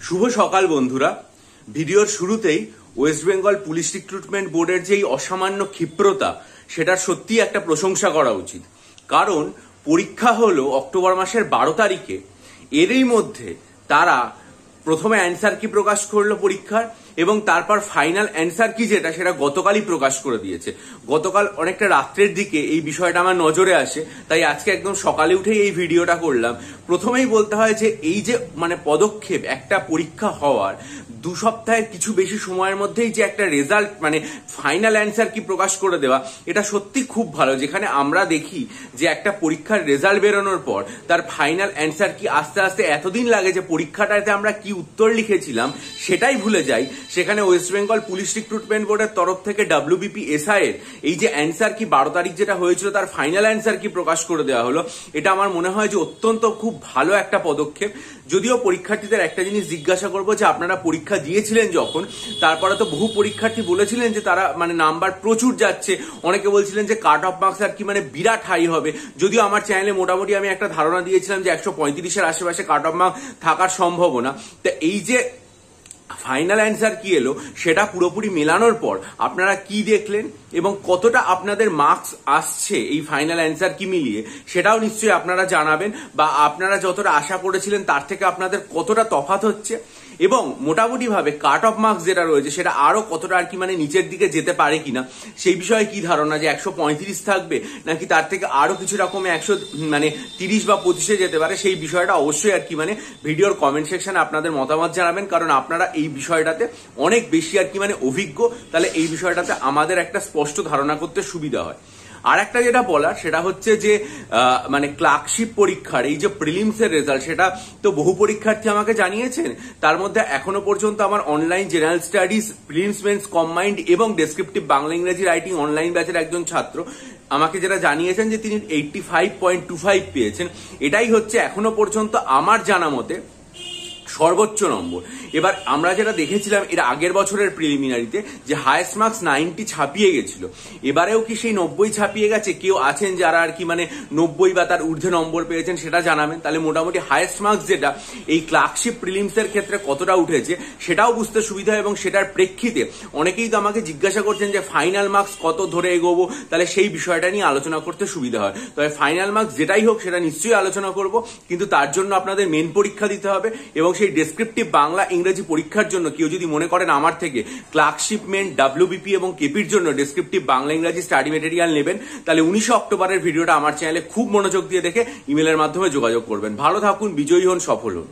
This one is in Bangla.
শুভ সকাল বন্ধুরা। ভিডিওর শুরুতেই ওয়েস্ট বেঙ্গল পুলিশ রিক্রুটমেন্ট বোর্ডের যে অসামান্য ক্ষিপ্রতা সেটার সত্যি একটা প্রশংসা করা উচিত। কারণ পরীক্ষা হলো অক্টোবর মাসের 12 তারিখে, এরই মধ্যে তারা প্রথমে অ্যান্সার কি প্রকাশ করলো পরীক্ষার, এবং তারপর ফাইনাল অ্যান্সার কি যেটা সেটা গতকালই প্রকাশ করে দিয়েছে। গতকাল অনেকটা রাত্রের দিকে এই বিষয়টা আমার নজরে আসে, তাই আজকে একদম সকালে উঠেই এই ভিডিওটা করলাম। প্রথমেই বলতে হয় যে এই যে পদক্ষেপ, একটা পরীক্ষা হওয়ার 2 সপ্তাহের কিছু বেশি সময়ের মধ্যেই যে একটা রেজাল্ট ফাইনাল অ্যান্সার কি প্রকাশ করে দেওয়া, এটা সত্যি খুব ভালো। যেখানে আমরা দেখি যে একটা পরীক্ষার রেজাল্ট বেরোনোর পর তার ফাইনাল অ্যান্সার কি আস্তে আস্তে এতদিন লাগে যে পরীক্ষাটাতে আমরা কি উত্তর লিখেছিলাম সেটাই ভুলে যাই। সেখানে ওয়েস্ট বেঙ্গল পুলিশ রিক্রুটমেন্ট বোর্ডের তরফ থেকে WBPSI এর এই যে অ্যান্সার কি 12 তারিখ যেটা হয়েছিল তার ফাইনাল অ্যান্সার কি প্রকাশ করে দেওয়া হলো, এটা আমার মনে হয় যে অত্যন্ত খুব ভালো একটা পদক্ষেপ। যদিও পরীক্ষার্থীদের একটা জিনিস জিজ্ঞাসা করবো যে আপনারা পরীক্ষা দিয়েছিলেন যখন, তারপরে তো বহু পরীক্ষার্থী বলেছিলেন যে তারা নাম্বার প্রচুর যাচ্ছে, অনেকে বলছিলেন যে কাট অফ মার্কস আর কি বিরাট হাই হবে। যদিও আমার চ্যানেলে মোটামুটি আমি একটা ধারণা দিয়েছিলাম যে 135-এর আশেপাশে কাট অফ মার্কস থাকার সম্ভাবনা। তো এই যে ফাইনাল অ্যান্সার কি এলো সেটা পুরোপুরি মেলানোর পর আপনারা কি দেখলেন এবং কতটা আপনাদের মার্কস আসছে এই ফাইনাল অ্যান্সার কি মিলিয়ে, সেটাও নিশ্চয়ই আপনারা জানাবেন। বা আপনারা যতটা আশা করেছিলেন তার থেকে আপনাদের কতটা তফাৎ হচ্ছে, এবং মোটামুটি ভাবে কাট অফ মার্কস যেটা রয়েছে সেটা আরো কতটা আর কি নিচের দিকে যেতে পারে কিনা সেই বিষয়ে কি ধারণা, যে 135 থাকবে নাকি তার থেকে আরো কিছু রকমে 130 বা 25-এ যেতে পারে, সেই বিষয়টা অবশ্যই আর কি ভিডিওর কমেন্ট সেকশনে আপনাদের মতামত জানাবেন। কারণ আপনারা এই বিষয়টাতে অনেক বেশি আর কি অভিজ্ঞ, তাহলে এই বিষয়টাতে আমাদের একটা স্পষ্ট ধারণা করতে সুবিধা হয়। আর একটা যেটা বলার সেটা হচ্ছে যে ক্লার্কশিপ পরীক্ষার এই যে প্রিলিমস এর রেজাল্ট, সেটা তো বহু পরীক্ষার্থী আমাকে জানিয়েছেন। তার মধ্যে এখনো পর্যন্ত আমার online general studies prelims men's combined এবং ডেসক্রিপটিভ বাংলা ইংরেজি রাইটিং অনলাইন ব্যাচের একজন ছাত্র আমাকে যেটা জানিয়েছেন যে তিনি 85.25 পেয়েছেন। এটাই হচ্ছে এখনো পর্যন্ত আমার জানা মতে সর্বোচ্চ নম্বর। এবার আমরা যেটা দেখেছিলাম এর আগের বছরের প্রিলিমিনারিতে যে হাইয়েস্ট মার্কস 90 ছাপিয়ে গেছিল, এবারেও কি সেই 90 ছাপিয়ে গেছে? কেউ আছেন যারা আর কি 90 বা তার ঊর্ধ্বে নম্বর পেয়েছেন সেটা জানাবেন। তাহলে মোটামুটি হাইয়েস্ট মার্কস যেটা এই ক্লার্কশিপ প্রিলিমস এর ক্ষেত্রে কতটা উঠেছে সেটাও বুঝতে সুবিধা হয়। এবং সেটার প্রেক্ষিতে অনেকেই তো আমাকে জিজ্ঞাসা করছেন যে ফাইনাল মার্কস কত ধরে এগোবো, তাহলে সেই বিষয়টা নিয়ে আলোচনা করতে সুবিধা হয়। তবে ফাইনাল মার্কস যেটাই হোক সেটা নিশ্চয়ই আলোচনা করব, কিন্তু তার জন্য আপনাদের মেন পরীক্ষা দিতে হবে। এবং সেই ডেসক্রিপটিভ বাংলা ইংরেজি পরীক্ষার জন্য কেউ যদি মনে করেন আমার থেকে ক্লার্কশিপ মেন WBP এবং কেপির জন্য ডেসক্রিপটিভ বাংলা ইংরেজি স্টাডি মেটেরিয়াল নেবেন, তাহলে 19 অক্টোবরের ভিডিওটা আমার চ্যানেলে খুব মনোযোগ দিয়ে দেখে ইমেলের মাধ্যমে যোগাযোগ করবেন। ভালো থাকুন, বিজয়ী হন, সফল হন।